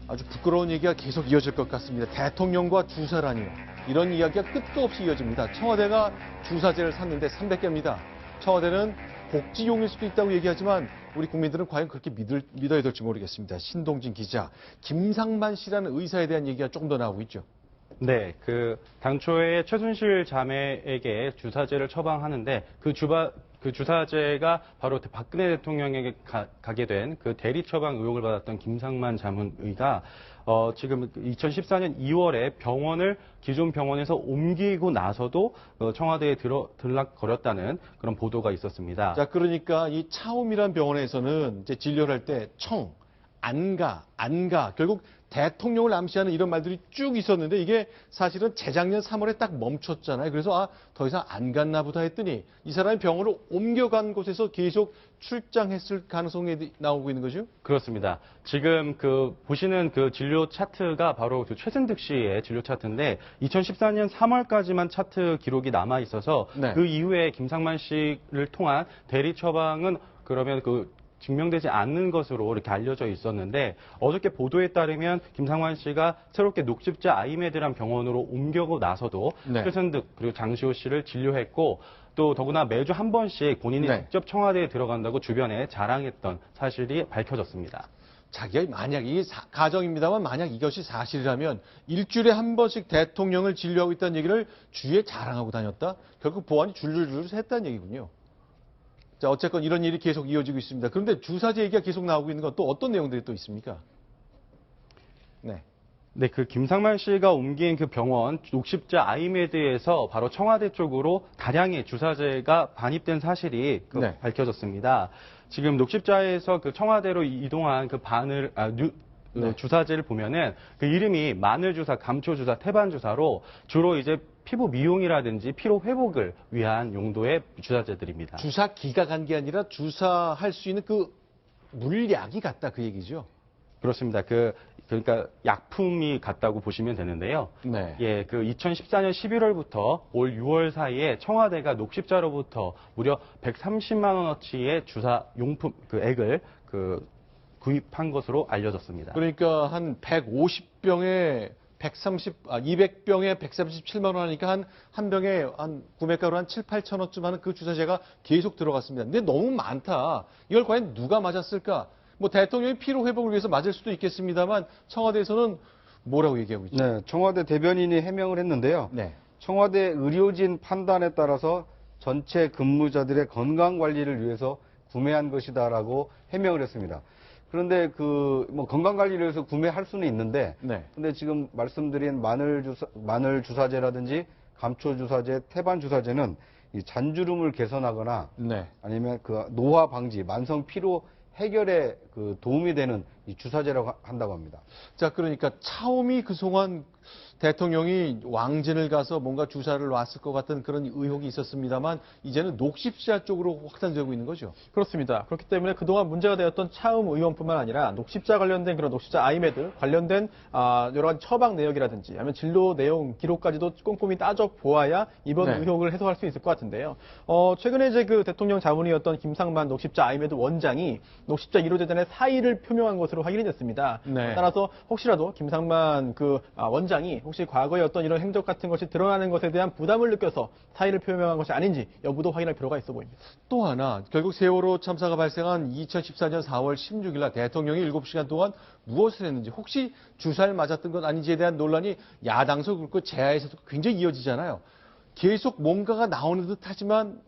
아주 부끄러운 얘기가 계속 이어질 것 같습니다. 대통령과 주사라니요. 이런 이야기가 끝도 없이 이어집니다. 청와대가 주사제를 샀는데 300개입니다. 청와대는 복지용일 수도 있다고 얘기하지만 우리 국민들은 과연 그렇게 믿어야 될지 모르겠습니다. 신동진 기자, 김상만 씨라는 의사에 대한 얘기가 조금 더 나오고 있죠. 네, 당초에 최순실 자매에게 주사제를 처방하는데 그 주사제가 바로 박근혜 대통령에게 가게 된 그 대리 처방 의혹을 받았던 김상만 자문의가 지금 2014년 2월에 기존 병원에서 옮기고 나서도 청와대에 들락거렸다는 그런 보도가 있었습니다. 자, 그러니까 이 차움이란 병원에서는 이제 진료를 할 때 안 가. 결국 대통령을 암시하는 이런 말들이 쭉 있었는데 이게 사실은 재작년 3월에 딱 멈췄잖아요. 그래서 더 이상 안 갔나 보다 했더니 이 사람이 병원을 옮겨간 곳에서 계속 출장했을 가능성이 나오고 있는 거죠? 그렇습니다. 지금 보시는 진료 차트가 바로 최순득 씨의 진료 차트인데 2014년 3월까지만 차트 기록이 남아 있어서 네. 그 이후에 김상만 씨를 통한 대리 처방은 그러면 증명되지 않는 것으로 이렇게 알려져 있었는데 어저께 보도에 따르면 김상만 씨가 새롭게 녹십자 아이메드란 병원으로 옮겨고 나서도 네. 최순득 그리고 장시호 씨를 진료했고 또 더구나 매주 한 번씩 본인이 네. 직접 청와대에 들어간다고 주변에 자랑했던 사실이 밝혀졌습니다. 자기가 만약 이게 가정입니다만 만약 이것이 사실이라면 일주일에 한 번씩 대통령을 진료하고 있다는 얘기를 주위에 자랑하고 다녔다? 결국 보안이 줄줄줄 샜다는 얘기군요. 자, 어쨌건 이런 일이 계속 이어지고 있습니다. 그런데 주사제 얘기가 계속 나오고 있는 건 또 어떤 내용들이 또 있습니까? 네. 네, 김상만 씨가 옮긴 그 병원 녹십자 아이메드에서 바로 청와대 쪽으로 다량의 주사제가 반입된 사실이 네. 밝혀졌습니다. 지금 녹십자에서 청와대로 이동한 네. 주사제를 보면은 그 이름이 마늘주사, 감초주사, 태반주사로 주로 이제 피부 미용이라든지 피로 회복을 위한 용도의 주사제들입니다. 주사기가 간 게 아니라 주사할 수 있는 그 물약이 같다 그 얘기죠? 그렇습니다. 그러니까 약품이 같다고 보시면 되는데요. 네. 예, 2014년 11월부터 올 6월 사이에 청와대가 녹십자로부터 무려 130만 원어치의 주사 용품 액을 구입한 것으로 알려졌습니다. 그러니까 한 200병에 137만 원 하니까 한 병에 한 구매가로 한 7, 8천 원쯤 하는 그 주사제가 계속 들어갔습니다. 근데 너무 많다. 이걸 과연 누가 맞았을까? 뭐 대통령의 피로 회복을 위해서 맞을 수도 있겠습니다만 청와대에서는 뭐라고 얘기하고 있죠? 네, 청와대 대변인이 해명을 했는데요. 네. 청와대 의료진 판단에 따라서 전체 근무자들의 건강 관리를 위해서 구매한 것이다라고 해명을 했습니다. 그런데 건강 관리를 위해서 구매할 수는 있는데, 네. 근데 지금 말씀드린 마늘 주사제라든지 감초 주사제, 태반 주사제는 이 잔주름을 개선하거나 네. 아니면 노화 방지, 만성 피로 해결에 도움이 되는 이 주사제라고 한다고 합니다. 자, 그러니까 차움이 그동안 대통령이 왕진을 가서 뭔가 주사를 놨을 것 같은 그런 의혹이 있었습니다만 이제는 녹십자 쪽으로 확산되고 있는 거죠. 그렇습니다. 그렇기 때문에 그동안 문제가 되었던 차움 의원뿐만 아니라 녹십자 관련된 그런 녹십자 아이메드 관련된 여러 가지 처방 내역이라든지 아니면 진료 내용 기록까지도 꼼꼼히 따져 보아야 이번 네. 의혹을 해소할 수 있을 것 같은데요. 최근에 이제 대통령 자문이었던 김상만 녹십자 아이메드 원장이 녹십자 1호 재단의 사의를 표명한 것으로 확인이 됐습니다. 네. 따라서 혹시라도 김상만 원장이 혹시 과거에 어떤 이런 행적 같은 것이 드러나는 것에 대한 부담을 느껴서 사의를 표명한 것이 아닌지 여부도 확인할 필요가 있어 보입니다. 또 하나, 결국 세월호 참사가 발생한 2014년 4월 16일 날 대통령이 7시간 동안 무엇을 했는지, 혹시 주사를 맞았던 건 아닌지에 대한 논란이 야당도 그렇고 제야에서도 굉장히 이어지잖아요. 계속 뭔가가 나오는 듯 하지만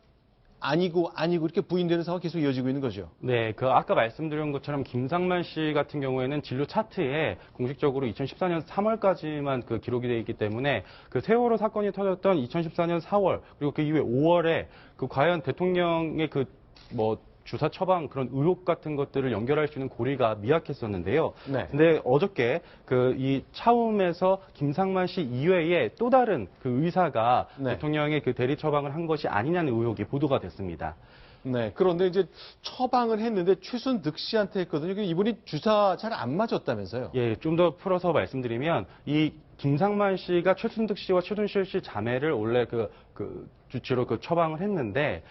아니고 이렇게 부인되는 상황이 계속 이어지고 있는 거죠. 네, 아까 말씀드린 것처럼 김상만 씨 같은 경우에는 진료 차트에 공식적으로 2014년 3월까지만 기록이 되어 있기 때문에 세월호 사건이 터졌던 2014년 4월 그리고 그 이후에 5월에 과연 대통령의 주사 처방 그런 의혹 같은 것들을 연결할 수 있는 고리가 미약했었는데요. 네. 근데 어저께 이 차움에서 김상만 씨 이외에 또 다른 의사가 네. 대통령의 대리 처방을 한 것이 아니냐는 의혹이 보도가 됐습니다. 네. 그런데 이제 처방을 했는데 최순득 씨한테 했거든요. 이분이 주사 잘 안 맞았다면서요. 예, 좀 더 풀어서 말씀드리면 이 김상만 씨가 최순득 씨와 최순실 씨 자매를 원래 주치로 처방을 했는데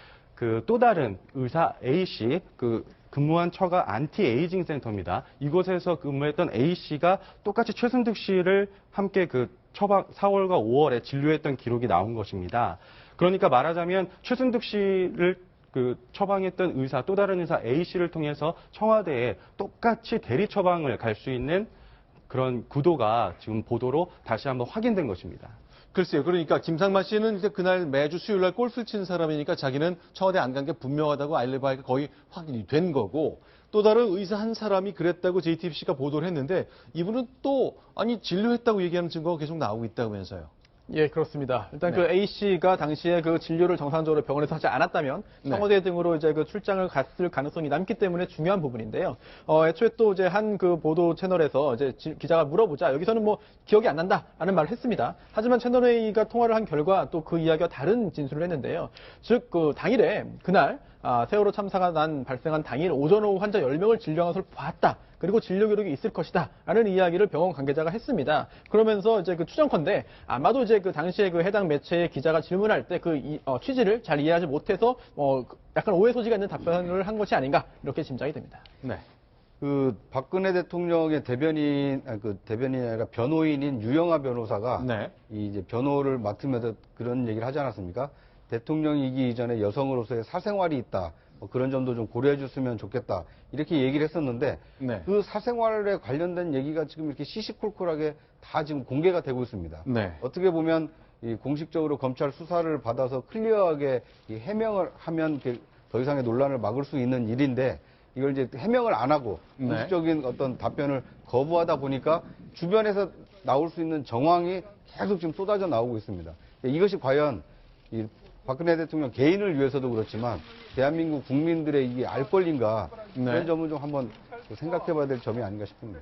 또 다른 의사 A 씨 근무한 처가 안티에이징 센터입니다. 이곳에서 근무했던 A씨가 똑같이 최순득 씨를 함께 그 처방 4월과 5월에 진료했던 기록이 나온 것입니다. 그러니까 말하자면 최순득 씨를 그 처방했던 의사, 또 다른 의사 A씨를 통해서 청와대에 똑같이 대리 처방을 갈 수 있는 그런 구도가 지금 보도로 다시 한번 확인된 것입니다. 글쎄요. 그러니까 김상만 씨는 이제 그날 매주 수요일 날 골프를 치는 사람이니까 자기는 청와대 안 간 게 분명하다고 알리바이가 거의 확인이 된 거고, 또 다른 의사 한 사람이 그랬다고 JTBC가 보도를 했는데 이분은 또 아니 진료했다고 얘기하는 증거가 계속 나오고 있다면서요. 예, 그렇습니다. 일단 네. 그 A씨가 당시에 그 진료를 정상적으로 병원에서 하지 않았다면 네. 청와대 등으로 이제 그 출장을 갔을 가능성이 남기 때문에 중요한 부분인데요. 애초에 또 이제 한 그 보도 채널에서 이제 기자가 물어보자 여기서는 뭐 기억이 안 난다라는 말을 했습니다. 하지만 채널A가 통화를 한 결과 또 그 이야기와 다른 진술을 했는데요. 즉 그 당일에 그날 세월호 참사가 발생한 당일 오전 오후 환자 10명을 진료한 것을 봤다. 그리고 진료 기록이 있을 것이다. 라는 이야기를 병원 관계자가 했습니다. 그러면서 이제 그 추정컨대 아마도 이제 그 당시에 그 해당 매체의 기자가 질문할 때 그 취지를 잘 이해하지 못해서 약간 오해 소지가 있는 답변을 한 것이 아닌가. 이렇게 짐작이 됩니다. 네. 그 박근혜 대통령의 대변인이 아니라 변호인인 유영아 변호사가 네. 이 이제 변호를 맡으면서 그런 얘기를 하지 않았습니까? 대통령이기 이전에 여성으로서의 사생활이 있다. 그런 점도 좀 고려해 줬으면 좋겠다. 이렇게 얘기를 했었는데 네. 그 사생활에 관련된 얘기가 지금 이렇게 시시콜콜하게 다 지금 공개가 되고 있습니다. 네. 어떻게 보면 이 공식적으로 검찰 수사를 받아서 클리어하게 이 해명을 하면 더 이상의 논란을 막을 수 있는 일인데 이걸 이제 해명을 안 하고 네. 공식적인 어떤 답변을 거부하다 보니까 주변에서 나올 수 있는 정황이 계속 지금 쏟아져 나오고 있습니다. 이것이 과연 이 박근혜 대통령 개인을 위해서도 그렇지만 대한민국 국민들의 이게 알 권리인가 네. 그런 점을 좀 한번 생각해 봐야 될 점이 아닌가 싶습니다.